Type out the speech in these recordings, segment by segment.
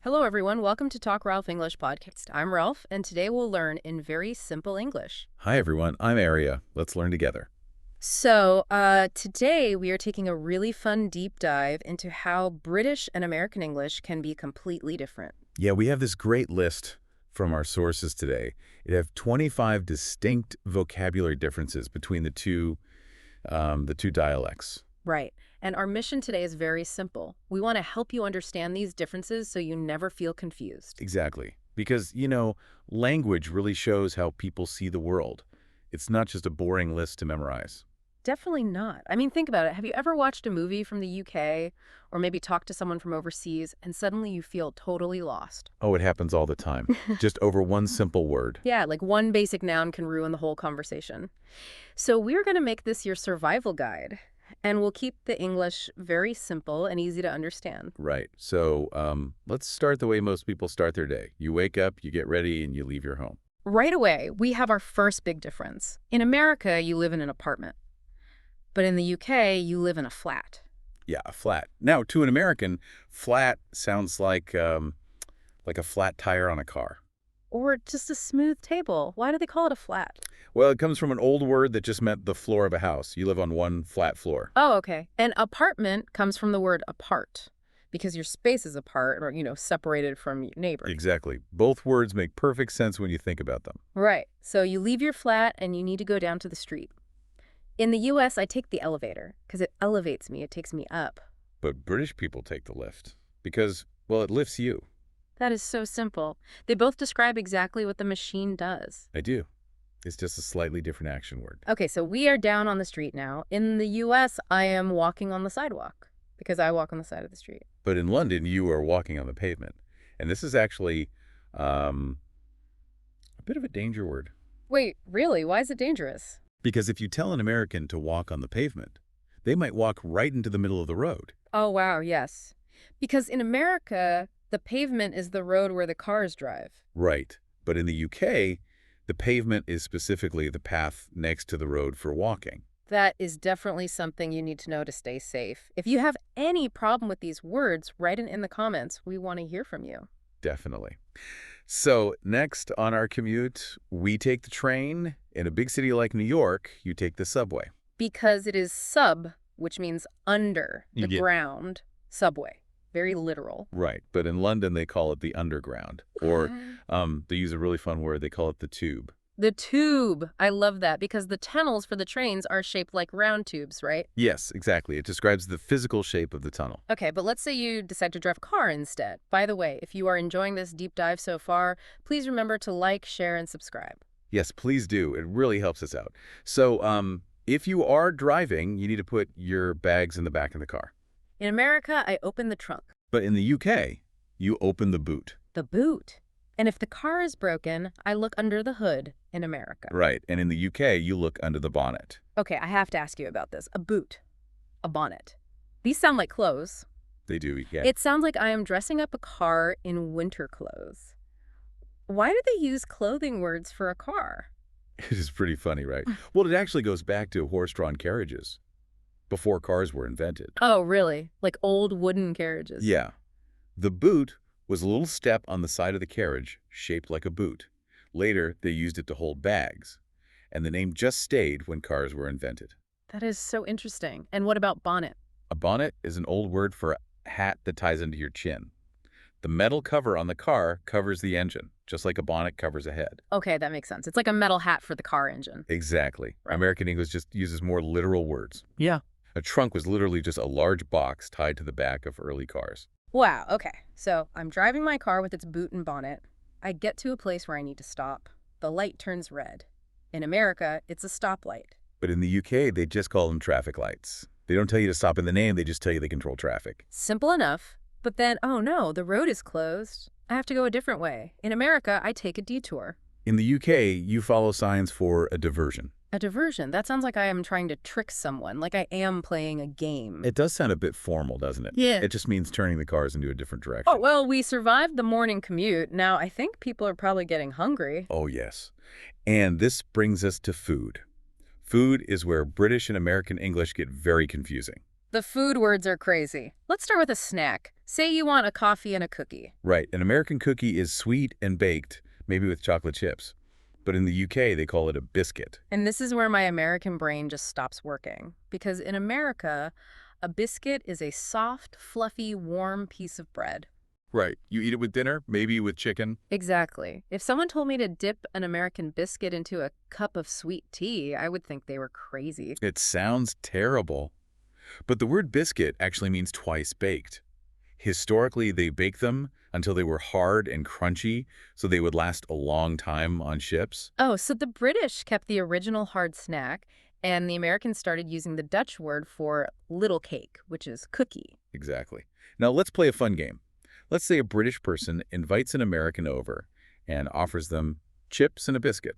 Hello, everyone. Welcome to Talk Ralph English podcast. I'm Ralph, and today we'll learn in very simple English. Hi, everyone. I'm Aria. Let's learn together. Today we are taking a really fun deep dive into how British and American English can be completely different. Yeah, we have this great list from our sources today. It have 25 distinct vocabulary differences between the two dialects. Right. And our mission today is very simple. We want to help you understand these differences so you never feel confused. Exactly. Because, language really shows how people see the world. It's not just a boring list to memorize. Definitely not. I mean, think about it. Have you ever watched a movie from the UK or maybe talked to someone from overseas and suddenly you feel totally lost? Oh, it happens all the time. Just over one simple word. Yeah, like one basic noun can ruin the whole conversation. So we're going to make this your survival guide, and we'll keep the English very simple and easy to understand. Right. So let's start the way most people start their day. You wake up, you get ready, and you leave your home. Right away, we have our first big difference. In America, you live in an apartment. But in the UK, you live in a flat. Yeah, a flat. Now, to an American, flat sounds like a flat tire on a car. Or just a smooth table. Why do they call it a flat? Well, it comes from an old word that just meant the floor of a house. You live on one flat floor. Oh, okay. And apartment comes from the word apart, because your space is apart or, separated from your neighbors. Exactly. Both words make perfect sense when you think about them. Right. So you leave your flat and you need to go down to the street. In the US, I take the elevator because it elevates me. It takes me up. But British people take the lift because, well, it lifts you. That is so simple. They both describe exactly what the machine does. I do. It's just a slightly different action word. Okay, so we are down on the street now. In the US, I am walking on the sidewalk because I walk on the side of the street. But in London, you are walking on the pavement. And this is actually a bit of a danger word. Wait, really? Why is it dangerous? Because if you tell an American to walk on the pavement, they might walk right into the middle of the road. Oh, wow, yes. Because in America, the pavement is the road where the cars drive. Right. But in the UK, the pavement is specifically the path next to the road for walking. That is definitely something you need to know to stay safe. If you have any problem with these words, write it in the comments. We want to hear from you. Definitely. So next on our commute, we take the train. In a big city like New York, you take the subway. Because it is sub, which means under the Yeah. ground, subway. Very literal. Right. But in London, they call it the underground. Or they use a really fun word. They call it the tube. The tube. I love that because the tunnels for the trains are shaped like round tubes, right? Yes, exactly. It describes the physical shape of the tunnel. Okay, but let's say you decide to drive a car instead. By the way, if you are enjoying this deep dive so far, please remember to like, share, and subscribe. Yes, please do. It really helps us out. So if you are driving, you need to put your bags in the back of the car. In America, I open the trunk. But in the UK, you open the boot. The boot. And if the car is broken, I look under the hood in America. Right. And in the UK, you look under the bonnet. Okay, I have to ask you about this. A boot. A bonnet. These sound like clothes. They do, yeah. It sounds like I am dressing up a car in winter clothes. Why do they use clothing words for a car? It is pretty funny, right? Well, it actually goes back to horse-drawn carriages before cars were invented. Oh, really? Like old wooden carriages? Yeah. The boot was a little step on the side of the carriage shaped like a boot. Later, they used it to hold bags, and the name just stayed when cars were invented. That is so interesting. And what about bonnet? A bonnet is an old word for a hat that ties into your chin. The metal cover on the car covers the engine, just like a bonnet covers a head. Okay, that makes sense. It's like a metal hat for the car engine. Exactly. Right. American English just uses more literal words. Yeah. A trunk was literally just a large box tied to the back of early cars. Wow, okay. So I'm driving my car with its boot and bonnet. I get to a place where I need to stop. The light turns red. In America, it's a stoplight. But in the UK, they just call them traffic lights. They don't tell you to stop in the name, they just tell you they control traffic. Simple enough. But then, oh no, the road is closed. I have to go a different way. In America, I take a detour. In the UK, you follow signs for a diversion. A diversion? That sounds like I am trying to trick someone, like I am playing a game. It does sound a bit formal, doesn't it? Yeah. It just means turning the cars into a different direction. Oh, well, we survived the morning commute. Now, I think people are probably getting hungry. Oh, yes. And this brings us to food. Food is where British and American English get very confusing. The food words are crazy. Let's start with a snack. Say you want a coffee and a cookie. Right, an American cookie is sweet and baked, maybe with chocolate chips. But in the UK, they call it a biscuit. And this is where my American brain just stops working. Because in America, a biscuit is a soft, fluffy, warm piece of bread. Right, you eat it with dinner, maybe with chicken. Exactly. If someone told me to dip an American biscuit into a cup of sweet tea, I would think they were crazy. It sounds terrible. But the word biscuit actually means twice baked. Historically, they baked them until they were hard and crunchy, so they would last a long time on ships. Oh, so the British kept the original hard snack, and the Americans started using the Dutch word for little cake, which is cookie. Exactly. Now let's play a fun game. Let's say a British person invites an American over and offers them chips and a biscuit,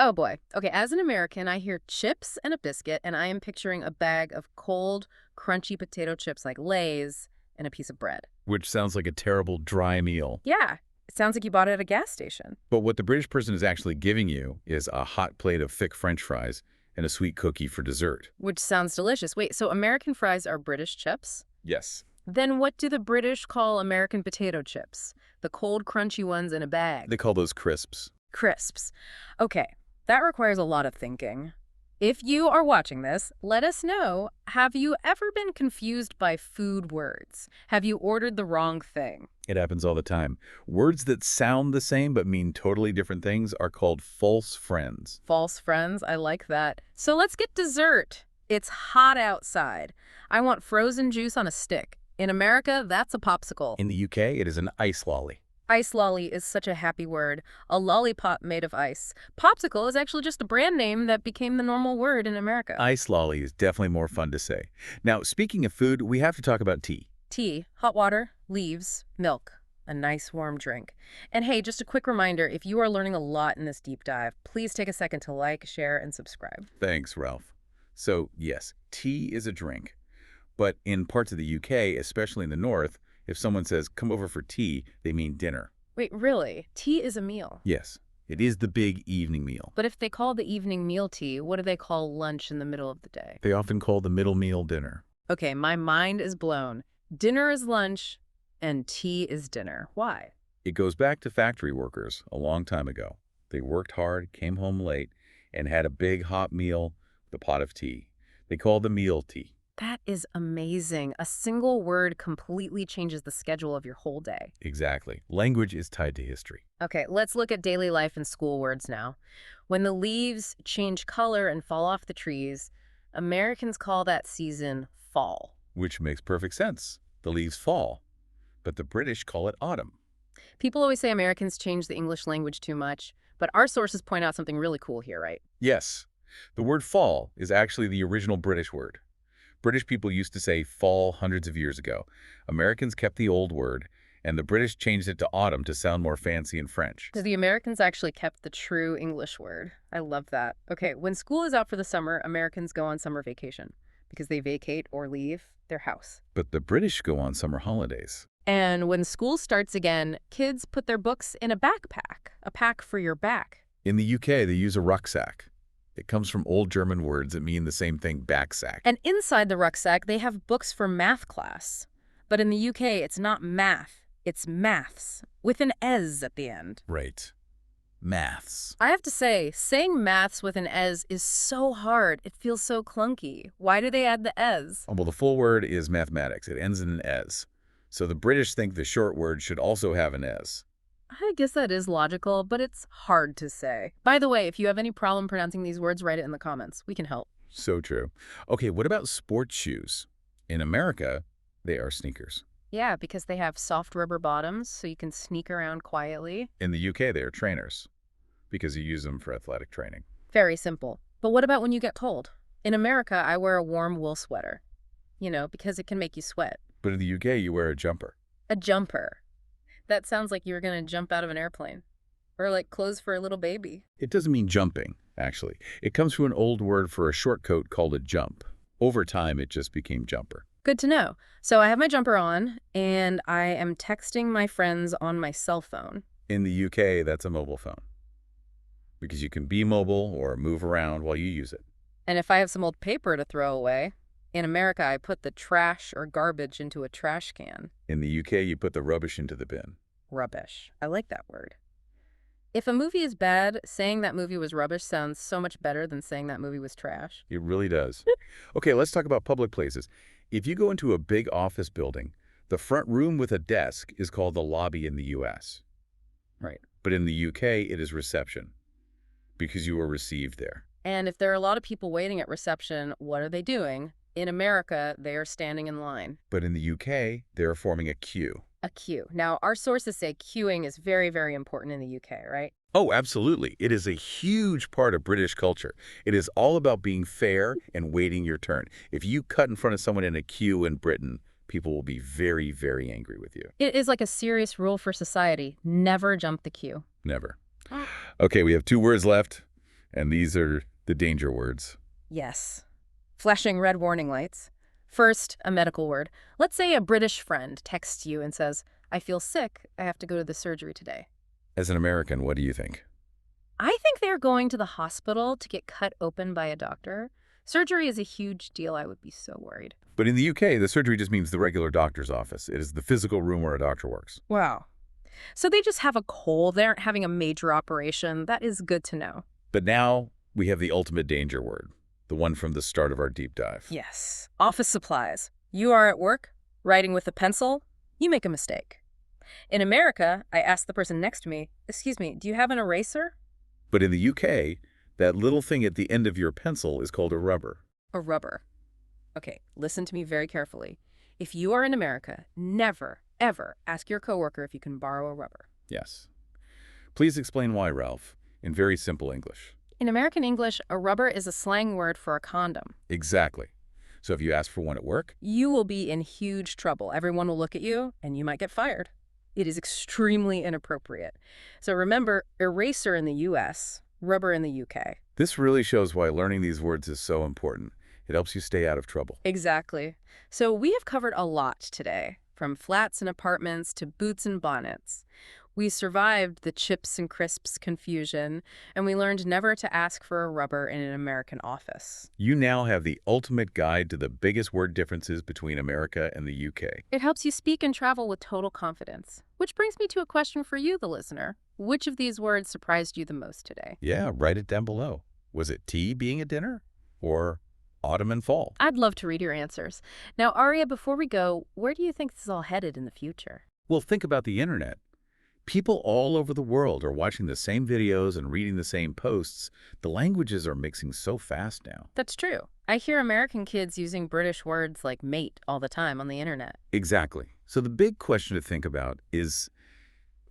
Oh boy. Okay, as an American, I hear chips and a biscuit, and I am picturing a bag of cold, crunchy potato chips like Lay's and a piece of bread. which sounds like a terrible dry meal. Yeah, it sounds like you bought it at a gas station. But what the British person is actually giving you is a hot plate of thick French fries and a sweet cookie for dessert. Which sounds delicious. Wait, so American fries are British chips? Yes. Then what do the British call American potato chips? The cold, crunchy ones in a bag. They call those crisps. Crisps. Okay, that requires a lot of thinking. If you are watching this, let us know, have you ever been confused by food words? Have you ordered the wrong thing? It happens all the time. Words that sound the same but mean totally different things are called false friends. False friends, I like that. So let's get dessert. It's hot outside. I want frozen juice on a stick. In America, that's a popsicle. In the UK, it is an ice lolly. Ice lolly is such a happy word. A lollipop made of ice. Popsicle is actually just a brand name that became the normal word in America. Ice lolly is definitely more fun to say. Now, speaking of food, we have to talk about tea. Tea, hot water, leaves, milk. A nice warm drink. And hey, just a quick reminder, if you are learning a lot in this deep dive, please take a second to like, share, and subscribe. Thanks, Ralph. So, yes, tea is a drink. But in parts of the UK, especially in the north, if someone says, come over for tea, they mean dinner. Wait, really? Tea is a meal? Yes, it is the big evening meal. But if they call the evening meal tea, what do they call lunch in the middle of the day? They often call the middle meal dinner. Okay, my mind is blown. Dinner is lunch, and tea is dinner. Why? It goes back to factory workers a long time ago. They worked hard, came home late, and had a big hot meal with a pot of tea. They called the meal tea. That is amazing. A single word completely changes the schedule of your whole day. Exactly. Language is tied to history. Okay, let's look at daily life and school words now. When the leaves change color and fall off the trees, Americans call that season fall. Which makes perfect sense. The leaves fall. But the British call it autumn. People always say Americans change the English language too much, but our sources point out something really cool here, right? Yes. The word fall is actually the original British word. British people used to say fall hundreds of years ago. Americans kept the old word, and the British changed it to autumn to sound more fancy in French. So the Americans actually kept the true English word. I love that. Okay, when school is out for the summer, Americans go on summer vacation because they vacate or leave their house. But the British go on summer holidays. And when school starts again, kids put their books in a backpack, a pack for your back. In the UK, they use a rucksack. It comes from Old German words that mean the same thing, backsack. And inside the rucksack, they have books for math class. But in the UK, it's not math, it's maths, with an "es" at the end. Right. Maths. I have to say, saying maths with an "es" is so hard. It feels so clunky. Why do they add the "es"? Well, the full word is mathematics. It ends in an "es." So the British think the short word should also have an "es." I guess that is logical, but it's hard to say. By the way, if you have any problem pronouncing these words, write it in the comments. We can help. So true. Okay, what about sports shoes? In America, they are sneakers. Yeah, because they have soft rubber bottoms, so you can sneak around quietly. In the UK, they are trainers because you use them for athletic training. Very simple. But what about when you get cold? In America, I wear a warm wool sweater. You know, because it can make you sweat. But in the UK, you wear a jumper. A jumper. That sounds like you were going to jump out of an airplane. Or like clothes for a little baby. It doesn't mean jumping, actually. It comes from an old word for a short coat called a jump. Over time, it just became jumper. Good to know. So I have my jumper on, and I am texting my friends on my cell phone. In the UK, that's a mobile phone because you can be mobile or move around while you use it. And if I have some old paper to throw away, In America, I put the trash or garbage into a trash can. In the UK, you put the rubbish into the bin. Rubbish. I like that word. If a movie is bad, saying that movie was rubbish sounds so much better than saying that movie was trash. It really does. Okay, let's talk about public places. If you go into a big office building, the front room with a desk is called the lobby in the US. Right. But in the UK, it is reception, because you were received there. And if there are a lot of people waiting at reception, what are they doing? In America, they are standing in line. But in the UK, they are forming a queue. A queue. Now, our sources say queuing is very, very important in the UK, right? Oh, absolutely. It is a huge part of British culture. It is all about being fair and waiting your turn. If you cut in front of someone in a queue in Britain, people will be very, very angry with you. It is like a serious rule for society. Never jump the queue. Never. Okay, we have 2 words left, and these are the danger words. Yes. Flashing red warning lights. First, a medical word. Let's say a British friend texts you and says, "I feel sick. I have to go to the surgery today." As an American, what do you think? I think they're going to the hospital to get cut open by a doctor. Surgery is a huge deal. I would be so worried. But in the UK, the surgery just means the regular doctor's office. It is the physical room where a doctor works. Wow. So they just have a cold. They aren't having a major operation. That is good to know. But now we have the ultimate danger word, the one from the start of our deep dive. Yes. Office supplies. You are at work, writing with a pencil. You make a mistake. In America, I ask the person next to me, "Excuse me, do you have an eraser?" But in the UK, that little thing at the end of your pencil is called a rubber. A rubber. Okay, listen to me very carefully. If you are in America, never, ever ask your coworker if you can borrow a rubber. Yes. Please explain why, Ralph, in very simple English. In American English, a rubber is a slang word for a condom. Exactly. So if you ask for one at work, You will be in huge trouble. Everyone will look at you, and you might get fired. It is extremely inappropriate. So remember, eraser in the US, rubber in the UK. this really shows why learning these words is so important. It helps you stay out of trouble. Exactly. So we have covered a lot today, from flats and apartments to boots and bonnets. We survived the chips and crisps confusion, and we learned never to ask for a rubber in an American office. You now have the ultimate guide to the biggest word differences between America and the UK. It helps you speak and travel with total confidence. Which brings me to a question for you, the listener. Which of these words surprised you the most today? Yeah, write it down below. Was it tea being a dinner? Or autumn and fall? I'd love to read your answers. Now, Aria, before we go, where do you think this is all headed in the future? Well, think about the internet. People all over the world are watching the same videos and reading the same posts. The languages are mixing so fast now. That's true. I hear American kids using British words like mate all the time on the internet. Exactly. So the big question to think about is,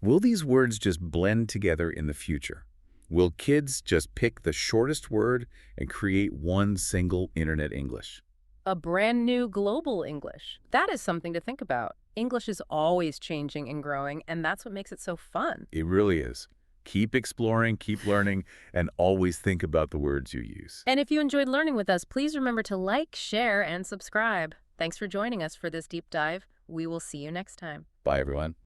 will these words just blend together in the future? Will kids just pick the shortest word and create one single internet English? A brand new global English. That is something to think about. English is always changing and growing, and that's what makes it so fun. It really is. Keep exploring, keep learning, and always think about the words you use. And if you enjoyed learning with us, please remember to like, share, and subscribe. Thanks for joining us for this deep dive. We will see you next time. Bye, everyone.